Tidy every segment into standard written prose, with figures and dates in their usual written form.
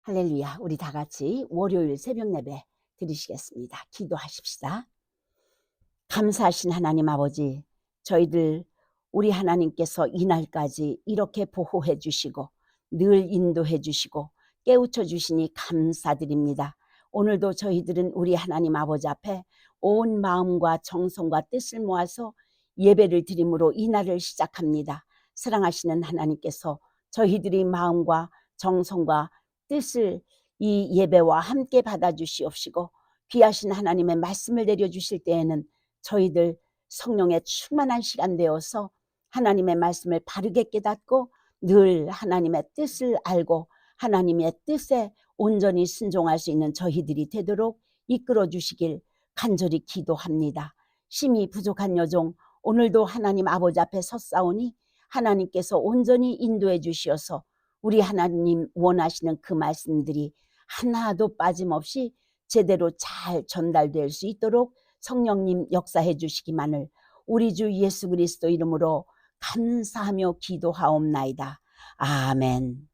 할렐루야. 우리 다 같이 월요일 새벽 예배 드리시겠습니다. 기도하십시다. 감사하신 하나님 아버지, 저희들 우리 하나님께서 이날까지 이렇게 보호해 주시고 늘 인도해 주시고 깨우쳐 주시니 감사드립니다. 오늘도 저희들은 우리 하나님 아버지 앞에 온 마음과 정성과 뜻을 모아서 예배를 드림으로 이날을 시작합니다. 사랑하시는 하나님께서 저희들이 마음과 정성과 뜻을 이 예배와 함께 받아주시옵시고 귀하신 하나님의 말씀을 내려주실 때에는 저희들 성령의 충만한 시간 되어서 하나님의 말씀을 바르게 깨닫고 늘 하나님의 뜻을 알고 하나님의 뜻에 온전히 순종할 수 있는 저희들이 되도록 이끌어 주시길 간절히 기도합니다. 심히 부족한 여종 오늘도 하나님 아버지 앞에 섰사오니 하나님께서 온전히 인도해 주시어서 우리 하나님 원하시는 그 말씀들이 하나도 빠짐없이 제대로 잘 전달될 수 있도록 성령님 역사해 주시기만을 우리 주 예수 그리스도 이름으로 감사하며 기도하옵나이다. 아멘.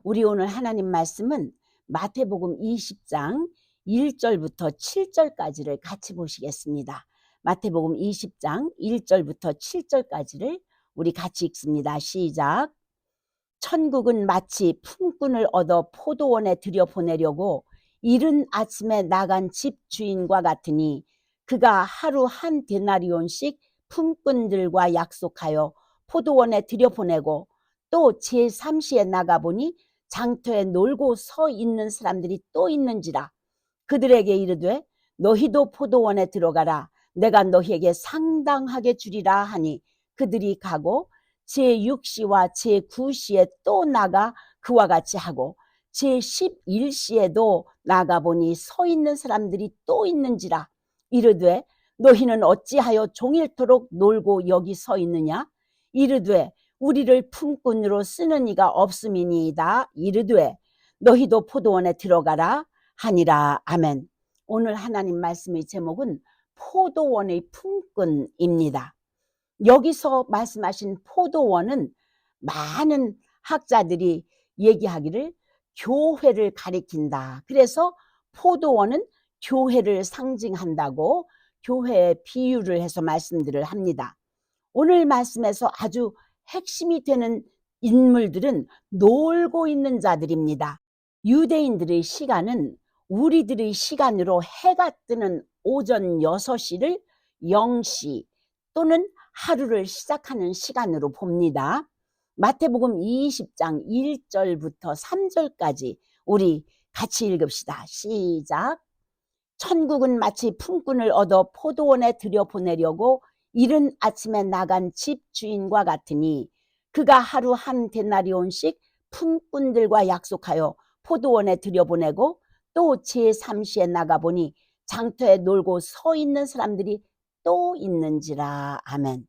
우리 오늘 하나님 말씀은 마태복음 20장 1절부터 7절까지를 같이 보시겠습니다. 마태복음 20장 1절부터 7절까지를 우리 같이 읽습니다. 시작. 천국은 마치 품꾼을 얻어 포도원에 들여보내려고 이른 아침에 나간 집 주인과 같으니 그가 하루 한 데나리온씩 품꾼들과 약속하여 포도원에 들여보내고 또 제3시에 나가보니 장터에 놀고 서 있는 사람들이 또 있는지라. 그들에게 이르되 너희도 포도원에 들어가라. 내가 너희에게 상당하게 주리라 하니 그들이 가고 제6시와 제9시에 또 나가 그와 같이 하고 제11시에도 나가보니 서 있는 사람들이 또 있는지라. 이르되 너희는 어찌하여 종일토록 놀고 여기 서 있느냐. 이르되 우리를 품꾼으로 쓰는 이가 없음이니이다. 이르되 너희도 포도원에 들어가라 하니라. 아멘. 오늘 하나님 말씀의 제목은 포도원의 품꾼입니다. 여기서 말씀하신 포도원은 많은 학자들이 얘기하기를 교회를 가리킨다. 그래서 포도원은 교회를 상징한다고 교회의 비유를 해서 말씀들을 합니다. 오늘 말씀에서 아주 핵심이 되는 인물들은 놀고 있는 자들입니다. 유대인들의 시간은 우리들의 시간으로 해가 뜨는 오전 6시를 0시 또는 하루를 시작하는 시간으로 봅니다. 마태복음 20장 1절부터 3절까지 우리 같이 읽읍시다. 시작. 천국은 마치 품꾼을 얻어 포도원에 들여보내려고 이른 아침에 나간 집 주인과 같으니 그가 하루 한 데나리온씩 품꾼들과 약속하여 포도원에 들여보내고 또 제3시에 나가보니 장터에 놀고 서 있는 사람들이 또 있는지라. 아멘.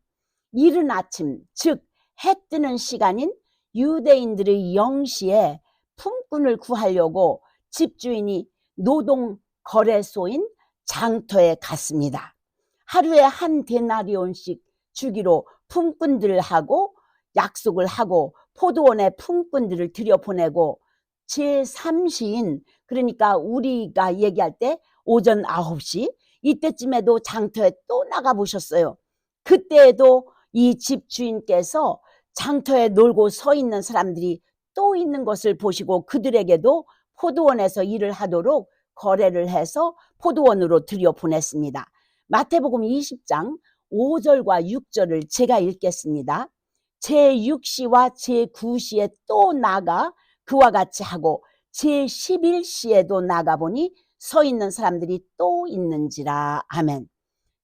이른 아침, 즉 해 뜨는 시간인 유대인들의 0시에 품꾼을 구하려고 집주인이 노동 거래소인 장터에 갔습니다. 하루에 한 데나리온씩 주기로 품꾼들하고 약속을 하고 포도원에 품꾼들을 들여보내고 제3시인 그러니까 우리가 얘기할 때 오전 9시 이때쯤에도 장터에 또 나가보셨어요. 그때에도 이 집주인께서 장터에 놀고 서 있는 사람들이 또 있는 것을 보시고 그들에게도 포도원에서 일을 하도록 거래를 해서 포도원으로 들여보냈습니다. 마태복음 20장 5절과 6절을 제가 읽겠습니다. 제6시와 제9시에 또 나가 그와 같이 하고 제11시에도 나가보니 서 있는 사람들이 또 있는지라. 아멘.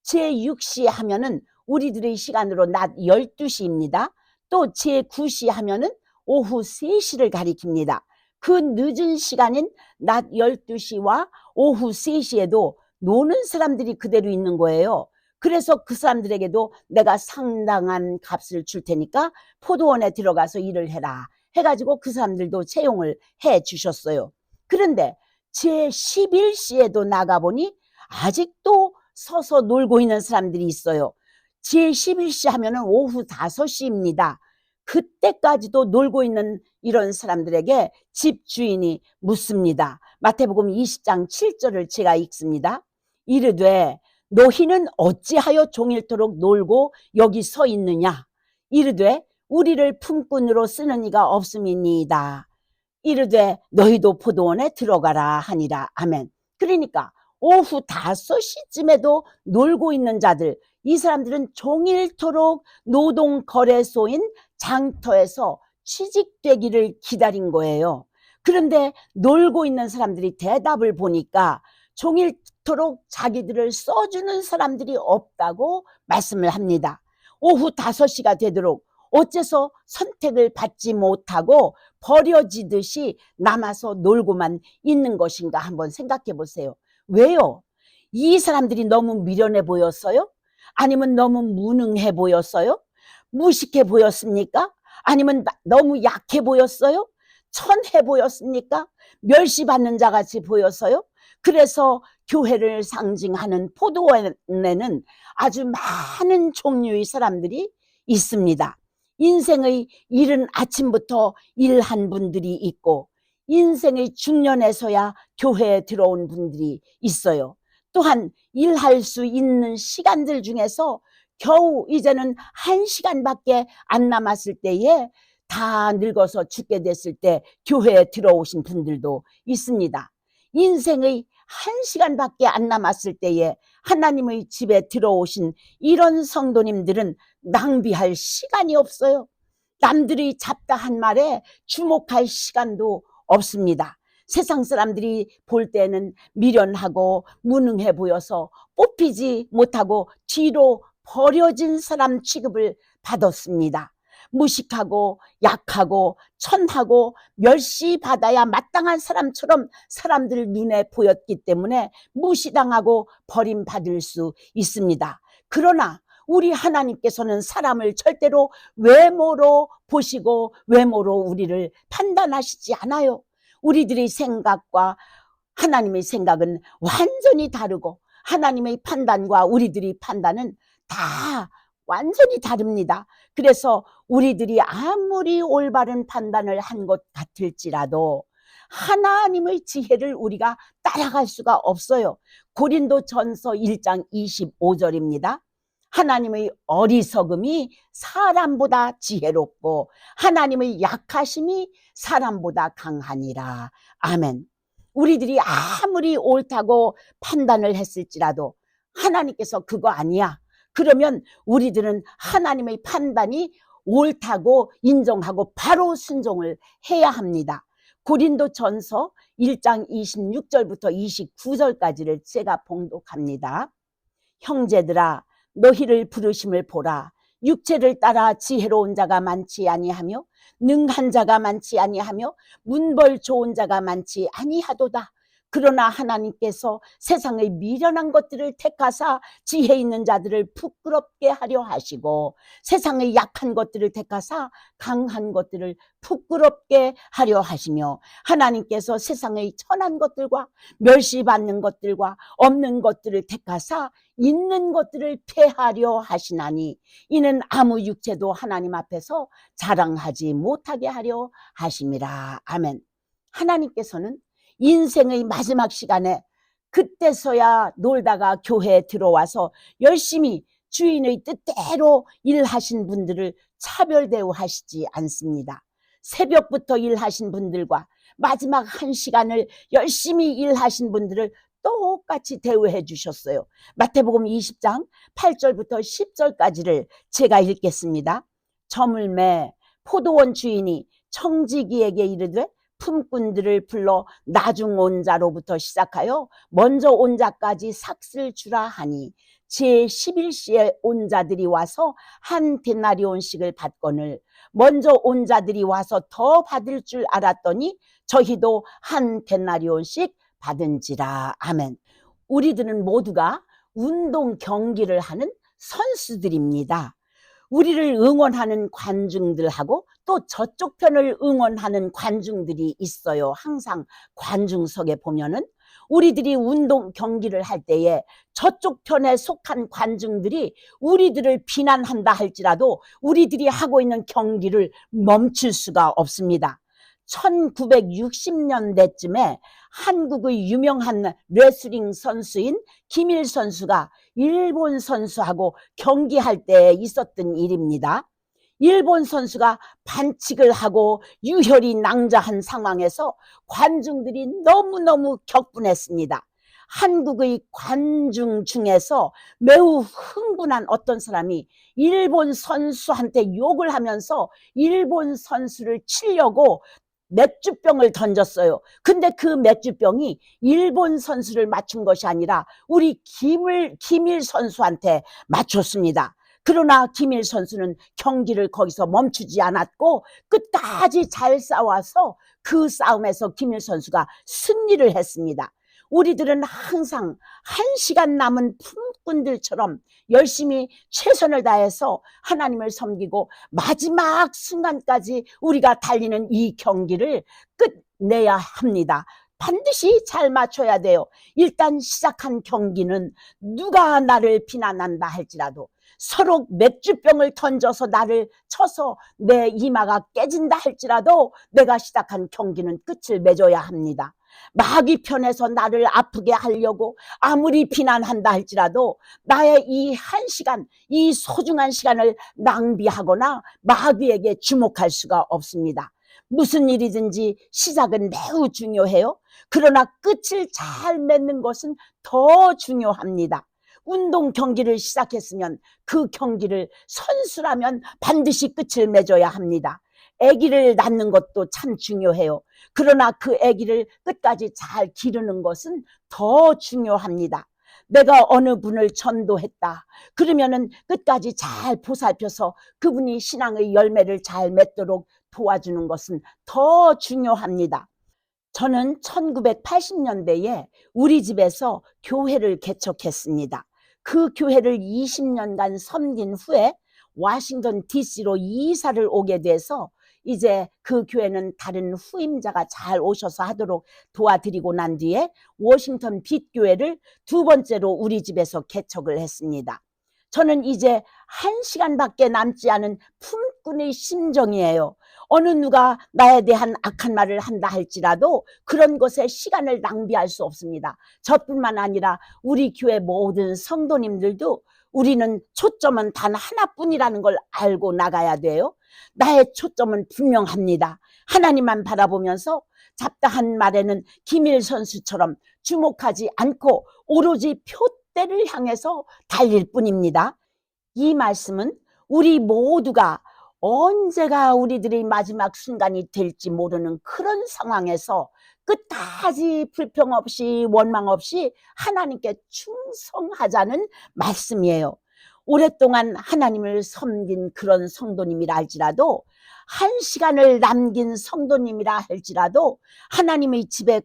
제6시 하면은 우리들의 시간으로 낮 12시입니다. 또 제9시 하면은 오후 3시를 가리킵니다. 그 늦은 시간인 낮 12시와 오후 3시에도 노는 사람들이 그대로 있는 거예요. 그래서 그 사람들에게도 내가 상당한 값을 줄 테니까 포도원에 들어가서 일을 해라 해가지고 그 사람들도 채용을 해 주셨어요. 그런데 제11시에도 나가보니 아직도 서서 놀고 있는 사람들이 있어요. 제11시 하면은 오후 5시입니다. 그때까지도 놀고 있는 이런 사람들에게 집주인이 묻습니다. 마태복음 20장 7절을 제가 읽습니다. 이르되 너희는 어찌하여 종일토록 놀고 여기 서 있느냐. 이르되 우리를 품꾼으로 쓰는 이가 없음이니이다. 이르되 너희도 포도원에 들어가라 하니라. 아멘. 그러니까 오후 5시쯤에도 놀고 있는 자들, 이 사람들은 종일토록 노동거래소인 장터에서 취직되기를 기다린 거예요. 그런데 놀고 있는 사람들이 대답을 보니까 종일토록 자기들을 써주는 사람들이 없다고 말씀을 합니다. 오후 5시가 되도록 어째서 선택을 받지 못하고 버려지듯이 남아서 놀고만 있는 것인가 한번 생각해 보세요. 왜요? 이 사람들이 너무 미련해 보였어요? 아니면 너무 무능해 보였어요? 무식해 보였습니까? 아니면 너무 약해 보였어요? 천해 보였습니까? 멸시받는 자 같이 보였어요? 그래서 교회를 상징하는 포도원에는 아주 많은 종류의 사람들이 있습니다. 인생의 이른 아침부터 일한 분들이 있고 인생의 중년에서야 교회에 들어온 분들이 있어요. 또한 일할 수 있는 시간들 중에서 겨우 이제는 1시간밖에 안 남았을 때에 다 늙어서 죽게 됐을 때 교회에 들어오신 분들도 있습니다. 인생의 1시간밖에 안 남았을 때에 하나님의 집에 들어오신 이런 성도님들은 낭비할 시간이 없어요. 남들이 잡다 한 말에 주목할 시간도 없습니다. 세상 사람들이 볼 때는 미련하고 무능해 보여서 뽑히지 못하고 뒤로 버려진 사람 취급을 받았습니다. 무식하고 약하고 천하고 멸시받아야 마땅한 사람처럼 사람들 눈에 보였기 때문에 무시당하고 버림받을 수 있습니다. 그러나 우리 하나님께서는 사람을 절대로 외모로 보시고 외모로 우리를 판단하시지 않아요. 우리들의 생각과 하나님의 생각은 완전히 다르고 하나님의 판단과 우리들의 판단은 다 완전히 다릅니다. 그래서 우리들이 아무리 올바른 판단을 한 것 같을지라도 하나님의 지혜를 우리가 따라갈 수가 없어요. 고린도전서 1장 25절입니다. 하나님의 어리석음이 사람보다 지혜롭고 하나님의 약하심이 사람보다 강하니라. 아멘. 우리들이 아무리 옳다고 판단을 했을지라도 하나님께서 그거 아니야. 그러면 우리들은 하나님의 판단이 옳다고 인정하고 바로 순종을 해야 합니다. 고린도전서 1장 26절부터 29절까지를 제가 봉독합니다. 형제들아 너희를 부르심을 보라. 육체를 따라 지혜로운 자가 많지 아니하며 능한 자가 많지 아니하며 문벌 좋은 자가 많지 아니하도다. 그러나 하나님께서 세상의 미련한 것들을 택하사 지혜 있는 자들을 부끄럽게 하려 하시고 세상의 약한 것들을 택하사 강한 것들을 부끄럽게 하려 하시며 하나님께서 세상의 천한 것들과 멸시받는 것들과 없는 것들을 택하사 있는 것들을 폐하려 하시나니 이는 아무 육체도 하나님 앞에서 자랑하지 못하게 하려 하심이라. 아멘. 하나님께서는 인생의 마지막 시간에 그때서야 놀다가 교회에 들어와서 열심히 주인의 뜻대로 일하신 분들을 차별 대우하시지 않습니다. 새벽부터 일하신 분들과 마지막 1시간을 열심히 일하신 분들을 똑같이 대우해 주셨어요. 마태복음 20장 8절부터 10절까지를 제가 읽겠습니다. 저물매 포도원 주인이 청지기에게 이르되 품꾼들을 불러 나중 온 자로부터 시작하여 먼저 온 자까지 삭슬 주라 하니 제11시에 온 자들이 와서 한 데나리온씩을 받거늘 먼저 온 자들이 와서 더 받을 줄 알았더니 저희도 한 데나리온씩 받은지라. 아멘. 우리들은 모두가 운동 경기를 하는 선수들입니다. 우리를 응원하는 관중들하고 또 저쪽 편을 응원하는 관중들이 있어요. 항상 관중석에 보면은 우리들이 운동 경기를 할 때에 저쪽 편에 속한 관중들이 우리들을 비난한다 할지라도 우리들이 하고 있는 경기를 멈출 수가 없습니다. 1960년대쯤에 한국의 유명한 레슬링 선수인 김일 선수가 일본 선수하고 경기할 때 있었던 일입니다. 일본 선수가 반칙을 하고 유혈이 낭자한 상황에서 관중들이 너무너무 격분했습니다. 한국의 관중 중에서 매우 흥분한 어떤 사람이 일본 선수한테 욕을 하면서 일본 선수를 치려고 맥주병을 던졌어요. 근데 그 맥주병이 일본 선수를 맞춘 것이 아니라 우리 김일 선수한테 맞췄습니다. 그러나 김일 선수는 경기를 거기서 멈추지 않았고 끝까지 잘 싸워서 그 싸움에서 김일 선수가 승리를 했습니다. 우리들은 항상 1시간 남은 품꾼들처럼 열심히 최선을 다해서 하나님을 섬기고 마지막 순간까지 우리가 달리는 이 경기를 끝내야 합니다. 반드시 잘 맞춰야 돼요. 일단 시작한 경기는 누가 나를 비난한다 할지라도 서로 맥주병을 던져서 나를 쳐서 내 이마가 깨진다 할지라도 내가 시작한 경기는 끝을 맺어야 합니다. 마귀 편에서 나를 아프게 하려고 아무리 비난한다 할지라도 나의 이 1시간, 이 소중한 시간을 낭비하거나 마귀에게 주목할 수가 없습니다. 무슨 일이든지 시작은 매우 중요해요. 그러나 끝을 잘 맺는 것은 더 중요합니다. 운동 경기를 시작했으면 그 경기를 선수라면 반드시 끝을 맺어야 합니다. 아기를 낳는 것도 참 중요해요. 그러나 그 아기를 끝까지 잘 기르는 것은 더 중요합니다. 내가 어느 분을 전도했다. 그러면은 끝까지 잘 보살펴서 그분이 신앙의 열매를 잘 맺도록 도와주는 것은 더 중요합니다. 저는 1980년대에 우리 집에서 교회를 개척했습니다. 그 교회를 20년간 섬긴 후에 워싱턴 DC로 이사를 오게 돼서 이제 그 교회는 다른 후임자가 잘 오셔서 하도록 도와드리고 난 뒤에 워싱턴 빛교회를 두 번째로 우리 집에서 개척을 했습니다. 저는 이제 1시간밖에 남지 않은 품꾼의 심정이에요. 어느 누가 나에 대한 악한 말을 한다 할지라도 그런 것에 시간을 낭비할 수 없습니다. 저뿐만 아니라 우리 교회 모든 성도님들도 우리는 초점은 단 하나뿐이라는 걸 알고 나가야 돼요. 나의 초점은 분명합니다. 하나님만 바라보면서 잡다한 말에는 김일 선수처럼 주목하지 않고 오로지 표대를 향해서 달릴 뿐입니다. 이 말씀은 우리 모두가 언제가 우리들의 마지막 순간이 될지 모르는 그런 상황에서 끝까지 불평 없이 원망 없이 하나님께 충성하자는 말씀이에요. 오랫동안 하나님을 섬긴 그런 성도님이라 할지라도 1시간을 남긴 성도님이라 할지라도 하나님의 집에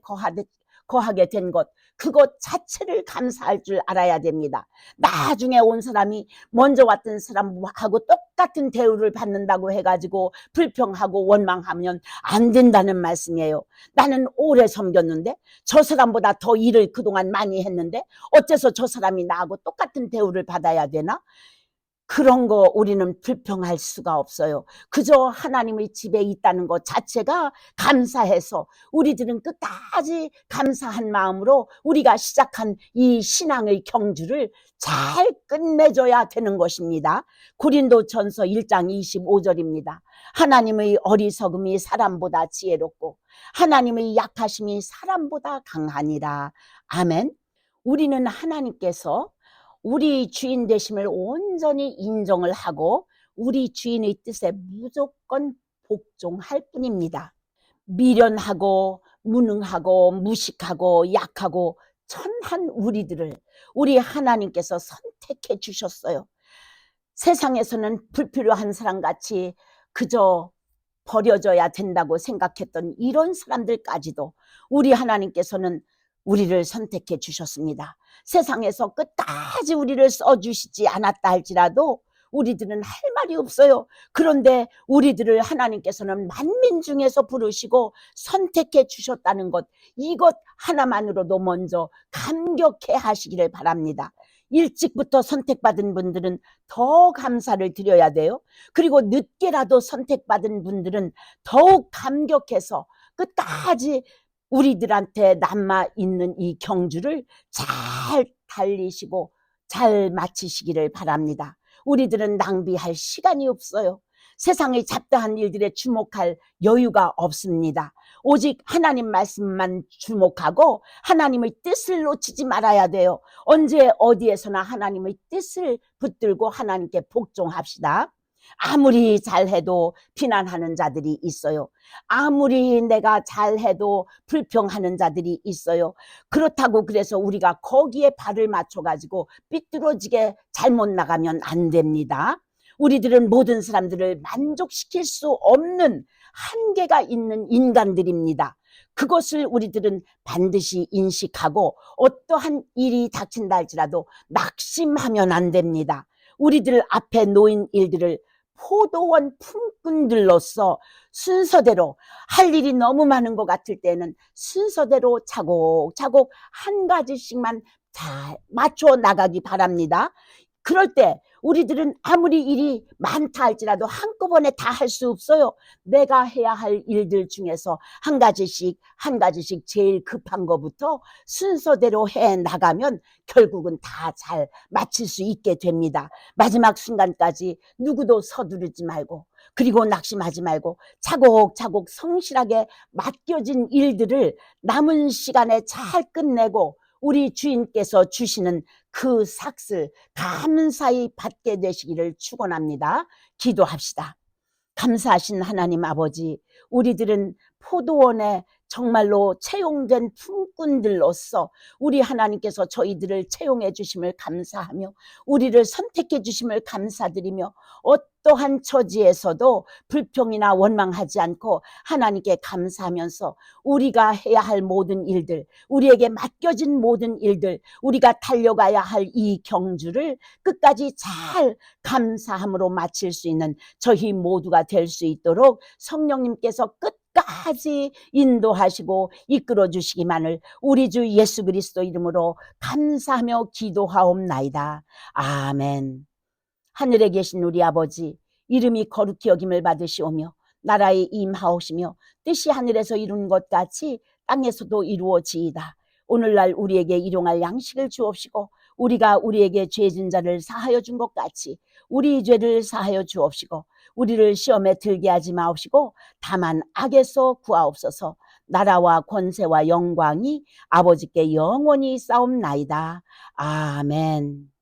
거하게 된 것, 그것 자체를 감사할 줄 알아야 됩니다. 나중에 온 사람이 먼저 왔던 사람하고 똑같은 대우를 받는다고 해가지고 불평하고 원망하면 안 된다는 말씀이에요. 나는 오래 섬겼는데 저 사람보다 더 일을 그동안 많이 했는데 어째서 저 사람이 나하고 똑같은 대우를 받아야 되나? 그런 거 우리는 불평할 수가 없어요. 그저 하나님의 집에 있다는 것 자체가 감사해서 우리들은 끝까지 감사한 마음으로 우리가 시작한 이 신앙의 경주를 잘 끝맺어야 되는 것입니다. 고린도전서 1장 25절입니다. 하나님의 어리석음이 사람보다 지혜롭고 하나님의 약하심이 사람보다 강하니라. 아멘. 우리는 하나님께서 우리 주인 되심을 온전히 인정을 하고 우리 주인의 뜻에 무조건 복종할 뿐입니다. 미련하고 무능하고 무식하고 약하고 천한 우리들을 우리 하나님께서 선택해 주셨어요. 세상에서는 불필요한 사람같이 그저 버려져야 된다고 생각했던 이런 사람들까지도 우리 하나님께서는 우리를 선택해 주셨습니다. 세상에서 끝까지 우리를 써주시지 않았다 할지라도 우리들은 할 말이 없어요. 그런데 우리들을 하나님께서는 만민 중에서 부르시고 선택해 주셨다는 것, 이것 하나만으로도 먼저 감격해 하시기를 바랍니다. 일찍부터 선택받은 분들은 더 감사를 드려야 돼요. 그리고 늦게라도 선택받은 분들은 더욱 감격해서 끝까지 우리들한테 남아 있는 이 경주를 잘 달리시고 잘 마치시기를 바랍니다. 우리들은 낭비할 시간이 없어요. 세상의 잡다한 일들에 주목할 여유가 없습니다. 오직 하나님 말씀만 주목하고 하나님의 뜻을 놓치지 말아야 돼요. 언제 어디에서나 하나님의 뜻을 붙들고 하나님께 복종합시다. 아무리 잘해도 비난하는 자들이 있어요. 아무리 내가 잘해도 불평하는 자들이 있어요. 그렇다고 그래서 우리가 거기에 발을 맞춰가지고 삐뚤어지게 잘못 나가면 안 됩니다. 우리들은 모든 사람들을 만족시킬 수 없는 한계가 있는 인간들입니다. 그것을 우리들은 반드시 인식하고 어떠한 일이 닥친다 할지라도 낙심하면 안 됩니다. 우리들 앞에 놓인 일들을 포도원 품꾼들로서 순서대로 할 일이 너무 많은 것 같을 때는 순서대로 차곡차곡 한 가지씩만 잘 맞춰 나가기 바랍니다. 그럴 때 우리들은 아무리 일이 많다 할지라도 한꺼번에 다 할 수 없어요. 내가 해야 할 일들 중에서 한 가지씩 제일 급한 것부터 순서대로 해 나가면 결국은 다 잘 마칠 수 있게 됩니다. 마지막 순간까지 누구도 서두르지 말고 그리고 낙심하지 말고 차곡차곡 성실하게 맡겨진 일들을 남은 시간에 잘 끝내고 우리 주인께서 주시는 그 삭을 감사히 받게 되시기를 축원합니다. 기도합시다. 감사하신 하나님 아버지, 우리들은 포도원에 정말로 채용된 품꾼들로서 우리 하나님께서 저희들을 채용해 주심을 감사하며 우리를 선택해 주심을 감사드리며 어떠한 처지에서도 불평이나 원망하지 않고 하나님께 감사하면서 우리가 해야 할 모든 일들, 우리에게 맡겨진 모든 일들, 우리가 달려가야 할 이 경주를 끝까지 잘 감사함으로 마칠 수 있는 저희 모두가 될 수 있도록 성령님께서 끝까지 인도하시고 이끌어 주시기만을 우리 주 예수 그리스도 이름으로 감사하며 기도하옵나이다. 아멘. 하늘에 계신 우리 아버지, 이름이 거룩히 여김을 받으시오며 나라에 임하오시며 뜻이 하늘에서 이룬 것 같이 땅에서도 이루어지이다. 오늘날 우리에게 일용할 양식을 주옵시고 우리가 우리에게 죄진 자를 사하여 준 것 같이 우리 죄를 사하여 주옵시고 우리를 시험에 들게 하지 마옵시고 다만 악에서 구하옵소서. 나라와 권세와 영광이 아버지께 영원히 싸움나이다. 아멘.